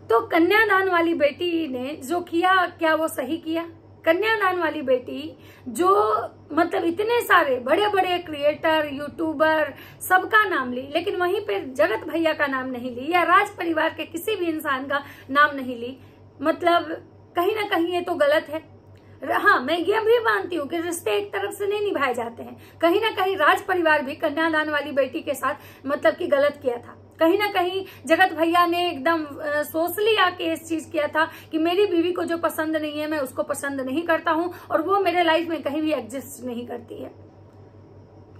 तो कन्यादान वाली बेटी ने जो किया, क्या वो सही किया? कन्यादान वाली बेटी जो मतलब इतने सारे बड़े बड़े क्रिएटर, यूट्यूबर सबका नाम ली, लेकिन वहीं पे जगत भैया का नाम नहीं ली या राज परिवार के किसी भी इंसान का नाम नहीं ली, मतलब कहीं ना कहीं ये तो गलत है। हाँ, मैं ये भी मानती हूँ कि रिश्ते एक तरफ से नहीं निभाए जाते हैं। कहीं ना कहीं राज परिवार भी कन्यादान वाली बेटी के साथ मतलब कि गलत किया था। कहीं ना कहीं जगत भैया ने एकदम सोच लिया कि इस चीज किया था कि मेरी बीवी को जो पसंद नहीं है मैं उसको पसंद नहीं करता हूँ और वो मेरे लाइफ में कहीं भी एग्जिस्ट नहीं करती है।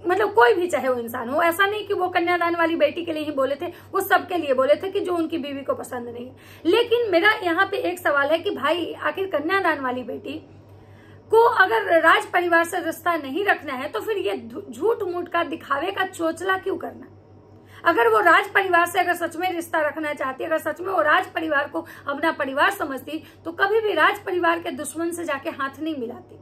मतलब कोई भी चाहे वो इंसान हो, ऐसा नहीं कि वो कन्यादान वाली बेटी के लिए ही बोले थे, वो सबके लिए बोले थे कि जो उनकी बीवी को पसंद नहीं है। लेकिन मेरा यहाँ पे एक सवाल है कि भाई आखिर कन्यादान वाली बेटी को अगर राज परिवार से रिश्ता नहीं रखना है तो फिर ये झूठ मूठ का दिखावे का चोचला क्यों करना? अगर वो राज परिवार से अगर सच में रिश्ता रखना चाहती, अगर सच में वो राज परिवार को अपना परिवार समझती तो कभी भी राज परिवार के दुश्मन से जाके हाथ नहीं मिलाती।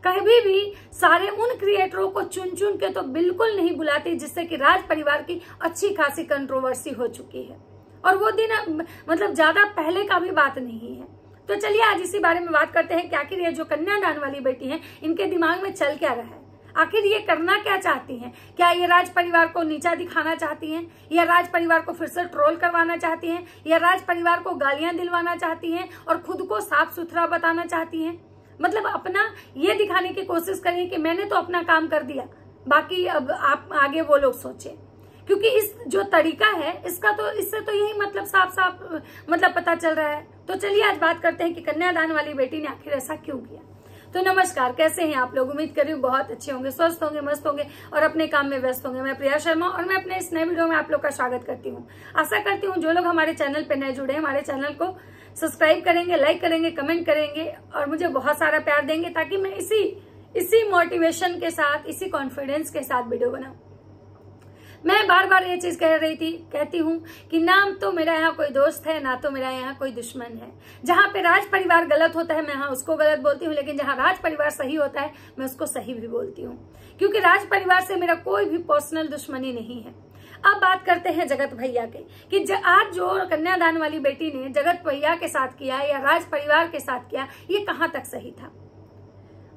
कभी भी सारे उन क्रिएटरों को चुन चुन के तो बिल्कुल नहीं बुलाती जिससे कि राज परिवार की अच्छी खासी कंट्रोवर्सी हो चुकी है। और वो दिन मतलब ज्यादा पहले का भी बात नहीं है। तो चलिए आज इसी बारे में बात करते हैं कि आखिर ये जो कन्यादान वाली बेटी है इनके दिमाग में चल क्या रहा है, आखिर ये करना क्या चाहती हैं? क्या ये राज परिवार को नीचा दिखाना चाहती हैं, या राज परिवार को फिर से ट्रोल करवाना चाहती हैं, या राज परिवार को गालियां दिलवाना चाहती हैं और खुद को साफ सुथरा बताना चाहती हैं? मतलब अपना ये दिखाने की कोशिश करिए कि मैंने तो अपना काम कर दिया, बाकी अब आप आगे वो लोग सोचें। क्योंकि इस जो तरीका है इसका तो इससे तो यही मतलब साफ साफ मतलब पता चल रहा है। तो चलिए आज बात करते हैं कि कन्यादान वाली बेटी ने आखिर ऐसा क्यों किया। तो नमस्कार, कैसे हैं आप लोग? उम्मीद कर रही हूँ बहुत अच्छे होंगे, स्वस्थ होंगे, मस्त होंगे और अपने काम में व्यस्त होंगे। मैं प्रिया शर्मा और मैं अपने इस नए वीडियो में आप लोग का स्वागत करती हूँ। आशा करती हूँ जो लोग हमारे चैनल पे नए जुड़े हैं हमारे चैनल को सब्सक्राइब करेंगे, लाइक करेंगे, कमेंट करेंगे और मुझे बहुत सारा प्यार देंगे ताकि मैं इसी मोटिवेशन के साथ, इसी कॉन्फिडेंस के साथ वीडियो बनाऊं। मैं बार बार ये चीज कहती हूँ कि ना तो मेरा यहाँ कोई दोस्त है, ना तो मेरा यहाँ कोई दुश्मन है। जहाँ पे राज परिवार गलत होता है मैं यहाँ उसको गलत बोलती हूँ, लेकिन जहाँ राज परिवार सही होता है मैं उसको सही भी बोलती हूँ, क्योंकि राज परिवार से मेरा कोई भी पर्सनल दुश्मनी नहीं है। अब बात करते हैं जगत भैया के कि आज जो कन्यादान वाली बेटी ने जगत भैया के साथ किया या राज परिवार के साथ किया, ये कहाँ तक सही था?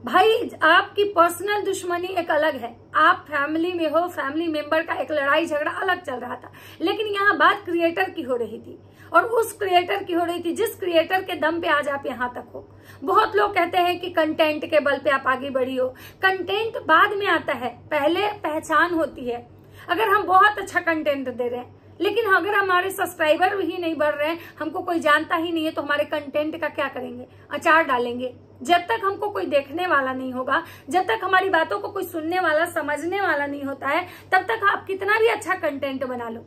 भाई आपकी पर्सनल दुश्मनी एक अलग है, आप फैमिली में हो, फैमिली मेंबर का एक लड़ाई झगड़ा अलग चल रहा था, लेकिन यहाँ बात क्रिएटर की हो रही थी और उस क्रिएटर की हो रही थी जिस क्रिएटर के दम पे आज आप यहाँ तक हो। बहुत लोग कहते हैं कि कंटेंट के बल पे आप आगे बढ़ी हो, कंटेंट बाद में आता है, पहले पहचान होती है। अगर हम बहुत अच्छा कंटेंट दे रहे हैं लेकिन अगर हमारे सब्सक्राइबर ही नहीं बढ़ रहे हैं, हमको कोई जानता ही नहीं है, तो हमारे कंटेंट का क्या करेंगे? अचार डालेंगे। जब तक हमको कोई देखने वाला नहीं होगा, जब तक हमारी बातों को कोई सुनने वाला, समझने वाला नहीं होता है, तब तक आप कितना भी अच्छा कंटेंट बना लो,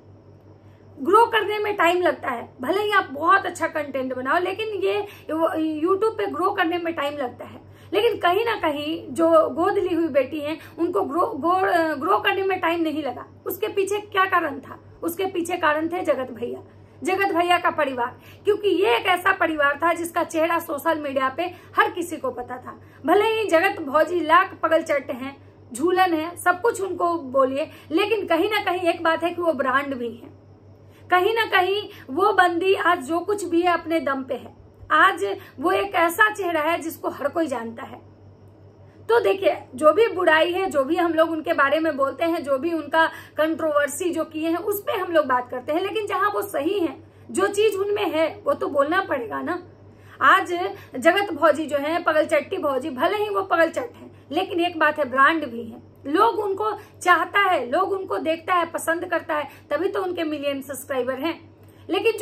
ग्रो करने में टाइम लगता है। भले ही आप बहुत अच्छा कंटेंट बनाओ, लेकिन ये यूट्यूब पे ग्रो करने में टाइम लगता है। लेकिन कहीं ना कहीं जो गोद ली हुई बेटी हैं उनको ग्रो करने में टाइम नहीं लगा। उसके पीछे क्या कारण था? उसके पीछे कारण थे जगत भैया का परिवार, क्योंकि ये एक ऐसा परिवार था जिसका चेहरा सोशल मीडिया पे हर किसी को पता था। भले ही जगत भौजी लाख पगल चट्ट हैं, झूलन है, सब कुछ उनको बोलिए, लेकिन कहीं ना कहीं एक बात है कि वो ब्रांड भी है। कहीं ना कहीं वो बंदी आज जो कुछ भी है अपने दम पे है। आज वो एक ऐसा चेहरा है जिसको हर कोई जानता है। तो देखिए, जो भी बुराई है, जो भी हम लोग उनके बारे में बोलते हैं, जो भी उनका कंट्रोवर्सी जो किए हैं उस पे हम लोग बात करते हैं, लेकिन जहां वो सही है, जो चीज उनमें है वो तो बोलना पड़ेगा ना। आज जगत भौजी जो है, पगल चट्टी भौजी, भले ही वो पगल चट्ट है, लेकिन एक बात है, ब्रांड भी है। लोग उनको चाहता है, लोग उनको देखता है, पसंद करता है, तभी तो उनके मिलियन सब्सक्राइबर हैं। लेकिन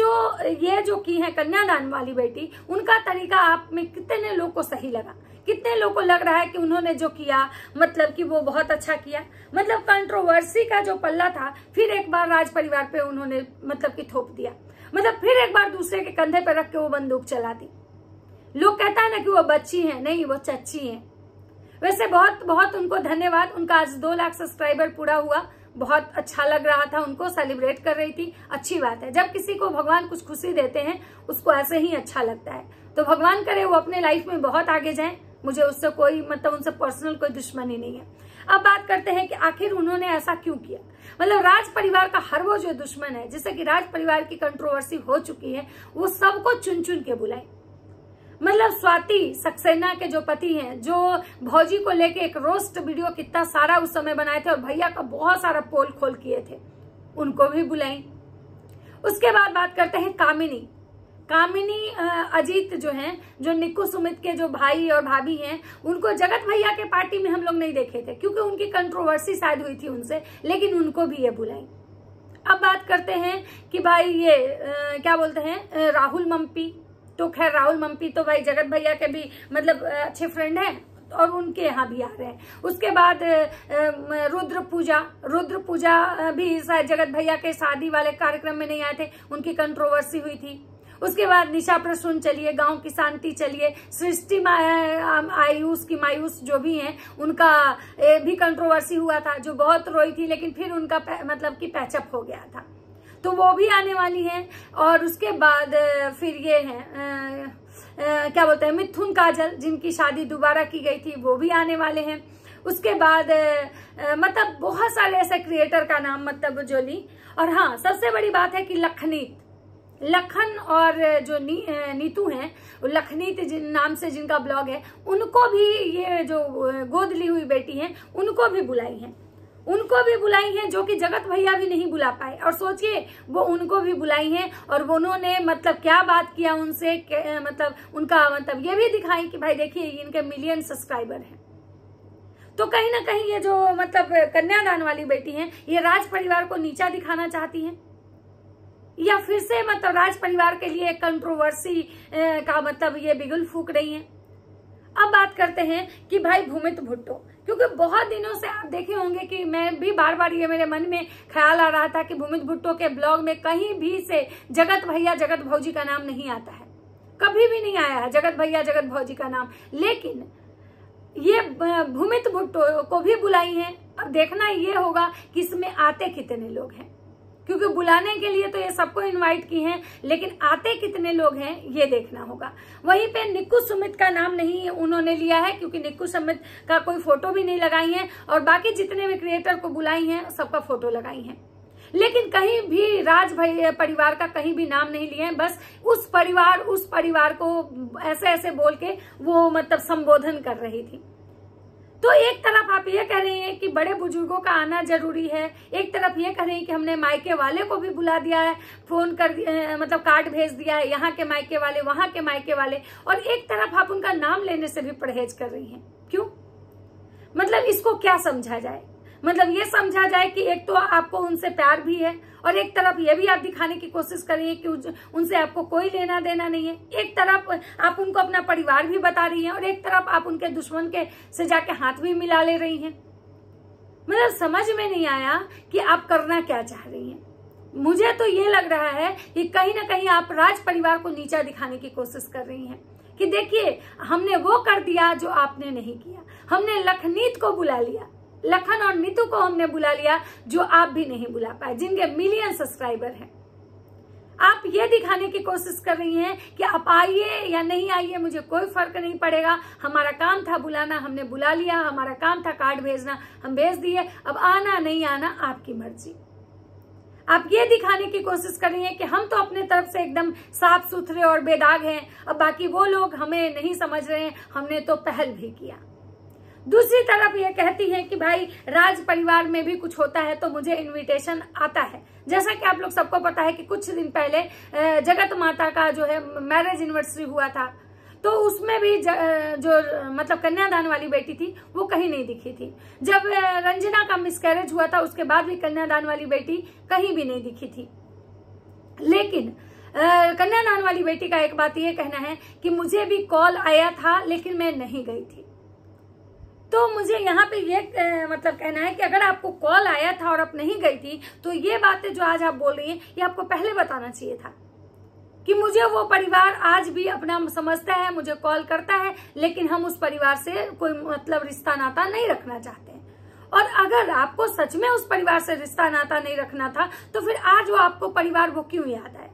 जो की है कन्यादान वाली बेटी, उनका तरीका आप में कितने लोग को सही लगा? कितने लोग को लग रहा है कि उन्होंने जो किया मतलब कि वो बहुत अच्छा किया? मतलब कंट्रोवर्सी का जो पल्ला था फिर एक बार राज परिवार पे उन्होंने मतलब कि थोप दिया, मतलब फिर एक बार दूसरे के कंधे पे रख के वो बंदूक चला दी। लोग कहता है ना कि वो बच्ची है, नहीं, वो चच्ची है। वैसे बहुत बहुत उनको धन्यवाद, उनका आज 2 लाख सब्सक्राइबर पूरा हुआ, बहुत अच्छा लग रहा था, उनको सेलिब्रेट कर रही थी। अच्छी बात है, जब किसी को भगवान कुछ खुशी देते हैं उसको ऐसे ही अच्छा लगता है। तो भगवान करे वो अपने लाइफ में बहुत आगे जाएं। मुझे उससे कोई मतलब उनसे पर्सनल कोई दुश्मनी नहीं है। अब बात करते हैं कि आखिर उन्होंने ऐसा क्यों किया। मतलब राज परिवार का हर वो जो दुश्मन है, जिससे कि राज परिवार की कंट्रोवर्सी हो चुकी है, वो सबको चुन चुन के बुलाई। मतलब स्वाति सक्सेना के जो पति हैं, जो भौजी को लेके एक रोस्ट वीडियो कितना सारा उस समय बनाए थे और भैया का बहुत सारा पोल खोल किए थे, उनको भी बुलाई। उसके बाद बात करते हैं कामिनी अजीत जो हैं, जो निक्कू सुमित के जो भाई और भाभी हैं, उनको जगत भैया के पार्टी में हम लोग नहीं देखे थे क्योंकि उनकी कंट्रोवर्सी शायद हुई थी उनसे, लेकिन उनको भी ये बुलाई। अब बात करते हैं कि भाई ये क्या बोलते हैं, राहुल मम्पी। तो खैर राहुल मम्पी तो भाई जगत भैया के भी मतलब अच्छे फ्रेंड हैं और उनके यहाँ भी आ रहे हैं। उसके बाद रुद्र पूजा भी शायद जगत भैया के शादी वाले कार्यक्रम में नहीं आए थे, उनकी कंट्रोवर्सी हुई थी। उसके बाद निशा प्रसून चलिए, गांव की शांति चलिए, सृष्टि आयुष की मायूस जो भी हैं, उनका भी कंट्रोवर्सी हुआ था, जो बहुत रोई थी, लेकिन फिर उनका मतलब कि पैचअप हो गया था, तो वो भी आने वाली हैं। और उसके बाद फिर ये हैं क्या बोलते हैं, मिथुन काजल, जिनकी शादी दोबारा की गई थी, वो भी आने वाले हैं। उसके बाद मतलब बहुत सारे ऐसे क्रिएटर का नाम मतलब जो ली। और हाँ, सबसे बड़ी बात है कि लखन और जो नीतू हैं, लखनीत नाम से जिनका ब्लॉग है, उनको भी ये जो गोद ली हुई बेटी हैं, उनको भी बुलाई हैं, जो कि जगत भैया भी नहीं बुला पाए। और सोचिए वो उनको भी बुलाई हैं और उन्होंने मतलब क्या बात किया उनसे, मतलब उनका मतलब ये भी दिखाई कि भाई देखिए इनके मिलियन सब्सक्राइबर हैं। तो कहीं ना कहीं ये जो मतलब कन्यादान वाली बेटी हैं, ये राज परिवार को नीचा दिखाना चाहती हैं, या फिर से मतलब राज परिवार के लिए कंट्रोवर्सी का मतलब ये बिगुल फूक रही हैं। अब बात करते हैं कि भाई भूमित भुट्टो, क्योंकि बहुत दिनों से आप देखे होंगे कि मैं भी बार बार ये मेरे मन में ख्याल आ रहा था कि भूमित भुट्टो के ब्लॉग में कहीं भी से जगत भैया जगत भौजी का नाम नहीं आता है, कभी भी नहीं आया है जगत भैया जगत भौजी का नाम। लेकिन ये भूमित भुट्टो को भी बुलाई है। अब देखना ये होगा कि इसमें आते कितने लोग हैं, क्योंकि बुलाने के लिए तो ये सबको इनवाइट की हैं, लेकिन आते कितने लोग हैं ये देखना होगा। वहीं पे निक्कू सुमित का नाम नहीं उन्होंने लिया है, क्योंकि निक्कू सुमित का कोई फोटो भी नहीं लगाई है, और बाकी जितने भी क्रिएटर को बुलाई हैं सबका फोटो लगाई हैं, लेकिन कहीं भी राज परिवार का कहीं भी नाम नहीं लिए हैं। बस उस परिवार को ऐसे ऐसे बोल के वो मतलब संबोधन कर रही थी। तो एक तरफ आप ये कह रहे हैं कि बड़े बुजुर्गों का आना जरूरी है, एक तरफ ये कह रहे हैं कि हमने मायके वाले को भी बुला दिया है, फोन कर मतलब कार्ड भेज दिया है, यहाँ के मायके वाले वहां के मायके वाले, और एक तरफ आप उनका नाम लेने से भी परहेज कर रही हैं। क्यों? मतलब इसको क्या समझा जाए? मतलब ये समझा जाए कि एक तो आपको उनसे प्यार भी है, और एक तरफ ये भी आप दिखाने की कोशिश कर रही है कि उनसे आपको कोई लेना देना नहीं है। एक तरफ आप उनको अपना परिवार भी बता रही हैं, और एक तरफ आप उनके दुश्मन के से जाके हाथ भी मिला ले रही हैं। मतलब समझ में नहीं आया कि आप करना क्या चाह रही हैं। मुझे तो ये लग रहा है कि कहीं ना कहीं आप राज परिवार को नीचा दिखाने की कोशिश कर रही हैं कि देखिए हमने वो कर दिया जो आपने नहीं किया, हमने लखनीत को बुला लिया, लखन और नीतू को हमने बुला लिया जो आप भी नहीं बुला पाए, जिनके मिलियन सब्सक्राइबर हैं। आप ये दिखाने की कोशिश कर रही हैं कि आप आइए या नहीं आइए मुझे कोई फर्क नहीं पड़ेगा, हमारा काम था बुलाना, हमने बुला लिया, हमारा काम था कार्ड भेजना, हम भेज दिए, अब आना नहीं आना आपकी मर्जी। आप ये दिखाने की कोशिश कर रही हैं कि हम तो अपने तरफ से एकदम साफ सुथरे और बेदाग हैं, अब बाकी वो लोग हमें नहीं समझ रहे हैं, हमने तो पहल भी किया। दूसरी तरफ ये कहती है कि भाई राज परिवार में भी कुछ होता है तो मुझे इनविटेशन आता है। जैसा कि आप लोग सबको पता है कि कुछ दिन पहले जगत माता का जो है मैरिज एनिवर्सरी हुआ था, तो उसमें भी जो मतलब कन्यादान वाली बेटी थी वो कहीं नहीं दिखी थी। जब रंजना का मिसकैरेज हुआ था उसके बाद भी कन्यादान वाली बेटी कहीं भी नहीं दिखी थी। लेकिन कन्यादान वाली बेटी का एक बात ये कहना है कि मुझे भी कॉल आया था लेकिन मैं नहीं गई थी। तो मुझे यहाँ पे ये मतलब कहना है कि अगर आपको कॉल आया था और आप नहीं गई थी, तो ये बातें जो आज आप बोल रही हैं ये आपको पहले बताना चाहिए था कि मुझे वो परिवार आज भी अपना समझता है, मुझे कॉल करता है, लेकिन हम उस परिवार से कोई मतलब रिश्ता नाता नहीं रखना चाहते हैं। और अगर आपको सच में उस परिवार से रिश्ता नाता नहीं रखना था तो फिर आज वो आपको परिवार वो क्यों याद आए,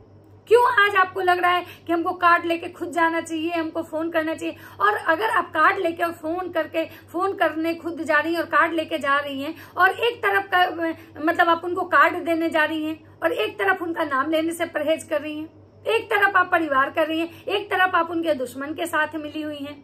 क्यों आज आपको लग रहा है कि हमको कार्ड लेके खुद जाना चाहिए, हमको फोन करना चाहिए? और अगर आप कार्ड लेके और फोन करने खुद जा रही हैं और कार्ड लेके जा रही हैं, और एक तरफ का मतलब आप उनको कार्ड देने जा रही हैं और एक तरफ उनका नाम लेने से परहेज कर रही हैं, एक तरफ आप परिवार कर रही हैं, एक तरफ आप उनके दुश्मन के साथ मिली हुई हैं।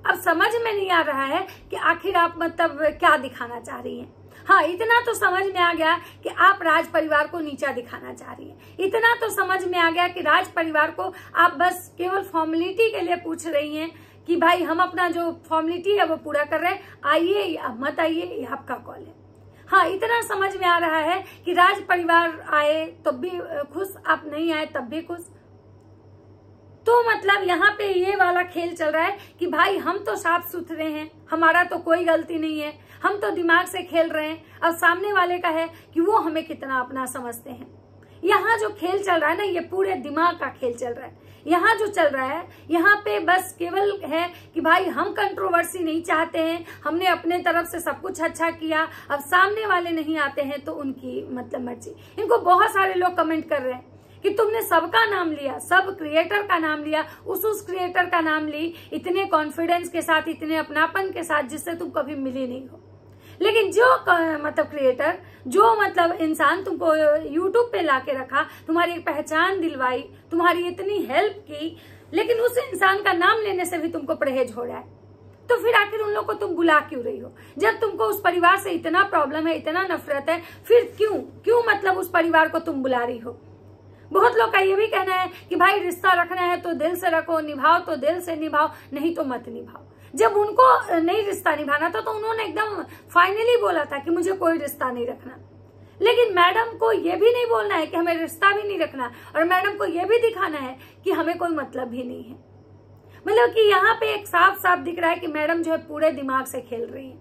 अब समझ में नहीं आ रहा है कि आखिर आप मतलब क्या दिखाना चाह रही हैं। हाँ, इतना तो समझ में आ गया कि आप राज परिवार को नीचा दिखाना चाह रही हैं। इतना तो समझ में आ गया कि राज परिवार को आप बस केवल फॉर्मेलिटी के लिए पूछ रही हैं कि भाई हम अपना जो फॉर्मेलिटी है वो पूरा कर रहे हैं, आइए या मत आइए, ये आपका कॉल है। हाँ, इतना समझ में आ रहा है कि राज परिवार आए तब भी खुश, आप नहीं आए तब भी खुश। तो मतलब यहाँ पे ये वाला खेल चल रहा है कि भाई हम तो साफ सुथरे हैं, हमारा तो कोई गलती नहीं है, हम तो दिमाग से खेल रहे हैं। अब सामने वाले का है कि वो हमें कितना अपना समझते हैं। यहाँ जो खेल चल रहा है ना, ये पूरे दिमाग का खेल चल रहा है। यहाँ जो चल रहा है, यहाँ पे बस केवल है कि भाई हम कंट्रोवर्सी नहीं चाहते हैं, हमने अपने तरफ से सब कुछ अच्छा किया, अब सामने वाले नहीं आते हैं तो उनकी मतलब मर्जी। इनको बहुत सारे लोग कमेंट कर रहे हैं कि तुमने सबका नाम लिया, सब क्रिएटर का नाम लिया, उस क्रिएटर का नाम ली इतने कॉन्फिडेंस के साथ, इतने अपनापन के साथ जिससे तुम कभी मिली नहीं हो। लेकिन जो मतलब क्रिएटर, जो मतलब इंसान तुमको यूट्यूब पे लाके रखा, तुम्हारी एक पहचान दिलवाई, तुम्हारी इतनी हेल्प की, लेकिन उस इंसान का नाम लेने से भी तुमको परहेज हो रहा है, तो फिर आखिर उन लोग को तुम बुला क्यों रही हो? जब तुमको उस परिवार से इतना प्रॉब्लम है, इतना नफरत है, फिर क्यों मतलब उस परिवार को तुम बुला रही हो? बहुत लोग का ये भी कहना है कि भाई रिश्ता रखना है तो दिल से रखो, निभाओ तो दिल से निभाओ, नहीं तो मत निभाओ। जब उनको नहीं रिश्ता निभाना था तो उन्होंने एकदम फाइनली बोला था कि मुझे कोई रिश्ता नहीं रखना। लेकिन मैडम को ये भी नहीं बोलना है कि हमें रिश्ता भी नहीं रखना, और मैडम को ये भी दिखाना है कि हमें कोई मतलब भी नहीं है। मतलब कि यहाँ पे एक साफ साफ दिख रहा है कि मैडम जो है पूरे दिमाग से खेल रही है।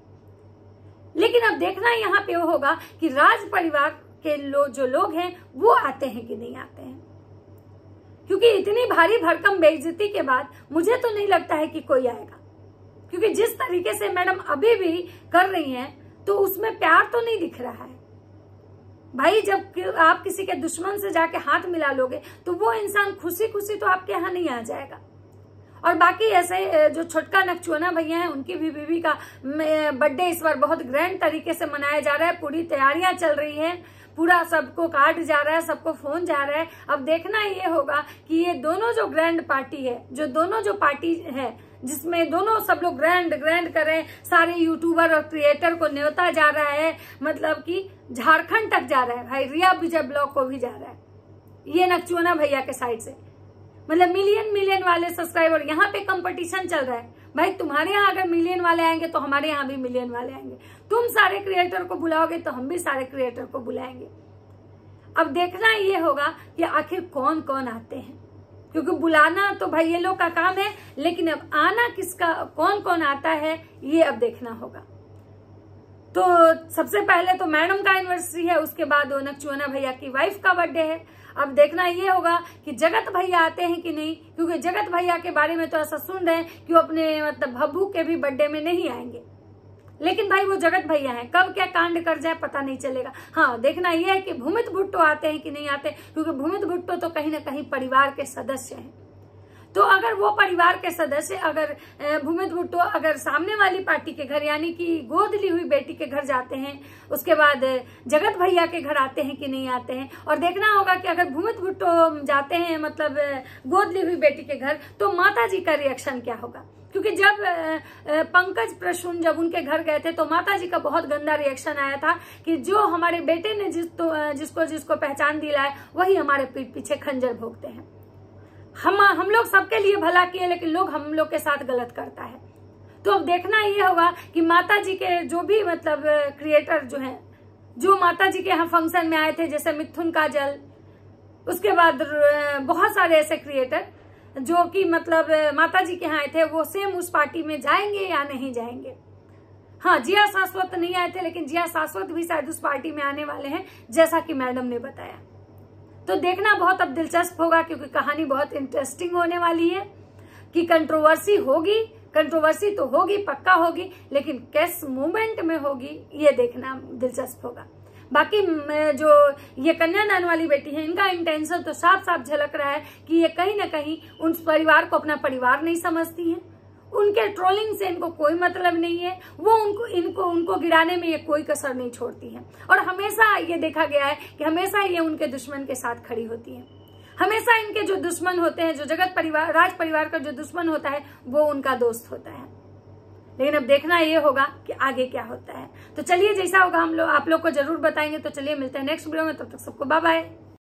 लेकिन अब देखना यहाँ पे वो होगा कि राज परिवार के जो लोग हैं वो आते हैं कि नहीं आते हैं, क्योंकि इतनी भारी भरकम बेइज्जती के बाद मुझे तो नहीं लगता है कि कोई आएगा। क्योंकि जिस तरीके से मैडम अभी भी कर रही हैं तो उसमें प्यार तो नहीं दिख रहा है। भाई जब आप किसी के दुश्मन से जाके हाथ मिला लोगे तो वो इंसान खुशी खुशी तो आपके यहाँ नहीं आ जाएगा। और बाकी ऐसे जो छोटका नकचुआना भैया हैं, उनकी भी बीवी का बर्थडे इस बार बहुत ग्रैंड तरीके से मनाया जा रहा है, पूरी तैयारियां चल रही हैं, पूरा सबको कार्ड जा रहा है, सबको फोन जा रहा है। अब देखना ये होगा कि ये दोनों जो ग्रैंड पार्टी है, जो दोनों जो पार्टी है जिसमें दोनों सब लोग ग्रैंड कर रहे हैं, सारे यूट्यूबर और क्रिएटर को न्योता जा रहा है, मतलब कि झारखंड तक जा रहा है भाई, रिया विजय ब्लॉग को भी जा रहा है ये नकचुआना भैया के साइड से। मतलब मिलियन वाले सब्सक्राइबर, यहाँ पे कंपटीशन चल रहा है भाई। तुम्हारे यहाँ अगर मिलियन वाले आएंगे तो हमारे यहाँ भी मिलियन वाले आएंगे, तुम सारे क्रिएटर को बुलाओगे तो हम भी सारे क्रिएटर को बुलाएंगे। अब देखना ये होगा कि आखिर कौन कौन आते हैं, क्योंकि बुलाना तो भाई ये लोग का काम है, लेकिन अब आना किसका, कौन कौन आता है ये अब देखना होगा। तो सबसे पहले तो मैडम का एनिवर्सरी है, उसके बाद नकचुआना भैया की वाइफ का बर्थडे है। अब देखना ये होगा कि जगत भैया आते हैं कि नहीं, क्योंकि जगत भैया के बारे में तो ऐसा सुन रहे हैं कि वो अपने मतलब भब्बू के भी बर्थडे में नहीं आएंगे। लेकिन भाई वो जगत भैया हैं, कब क्या कांड कर जाए पता नहीं चलेगा। हाँ, देखना यह है कि भूमित भुट्टो आते हैं कि नहीं आते, क्योंकि भूमित भुट्टो तो कहीं ना कहीं परिवार के सदस्य हैं। तो अगर वो परिवार के सदस्य, अगर भूमित भुट्टो अगर सामने वाली पार्टी के घर यानी कि गोद ली हुई बेटी के घर जाते हैं, उसके बाद जगत भैया के घर आते हैं कि नहीं आते हैं। और देखना होगा कि अगर भूमित भुट्टो जाते हैं मतलब गोद ली हुई बेटी के घर, तो माता जी का रिएक्शन क्या होगा। क्योंकि जब पंकज प्रसून जब उनके घर गए थे तो माता जी का बहुत गंदा रिएक्शन आया था कि जो हमारे बेटे ने जिसको पहचान दिलाए वही हमारे पीठ पीछे खंजर भोगते हैं। हम लोग सबके लिए भला किए, लेकिन लोग हम लोग के साथ गलत करता है। तो अब देखना ये होगा कि माता जी के जो भी मतलब क्रिएटर जो हैं, जो माता जी के यहाँ फंक्शन में आए थे, जैसे मिथुन काजल, उसके बाद बहुत सारे ऐसे क्रिएटर जो कि मतलब माता जी के यहाँ आए थे, वो सेम उस पार्टी में जाएंगे या नहीं जाएंगे। हाँ, जिया शाश्वत नहीं आए थे, लेकिन जिया शाश्वत भी शायद उस पार्टी में आने वाले हैं, जैसा कि मैडम ने बताया। तो देखना बहुत अब दिलचस्प होगा, क्योंकि कहानी बहुत इंटरेस्टिंग होने वाली है कि कंट्रोवर्सी होगी, कंट्रोवर्सी तो होगी, पक्का होगी, लेकिन किस मोमेंट में होगी ये देखना दिलचस्प होगा। बाकी जो ये कन्यादान वाली बेटी है, इनका इंटेंशन तो साफ साफ झलक रहा है कि ये कहीं ना कहीं उन परिवार को अपना परिवार नहीं समझती है, उनके ट्रोलिंग से इनको कोई मतलब नहीं है, वो उनको गिराने में ये कोई कसर नहीं छोड़ती है। और हमेशा ये देखा गया है कि हमेशा ये उनके दुश्मन के साथ खड़ी होती है। हमेशा इनके जो दुश्मन होते हैं, जो जगत परिवार, राज परिवार का जो दुश्मन होता है, वो उनका दोस्त होता है। लेकिन अब देखना ये होगा कि आगे क्या होता है। तो चलिए, जैसा होगा आप लोग को जरूर बताएंगे। तो चलिए मिलते हैं नेक्स्ट वीडियो में, तब तक सबको बाय बाय।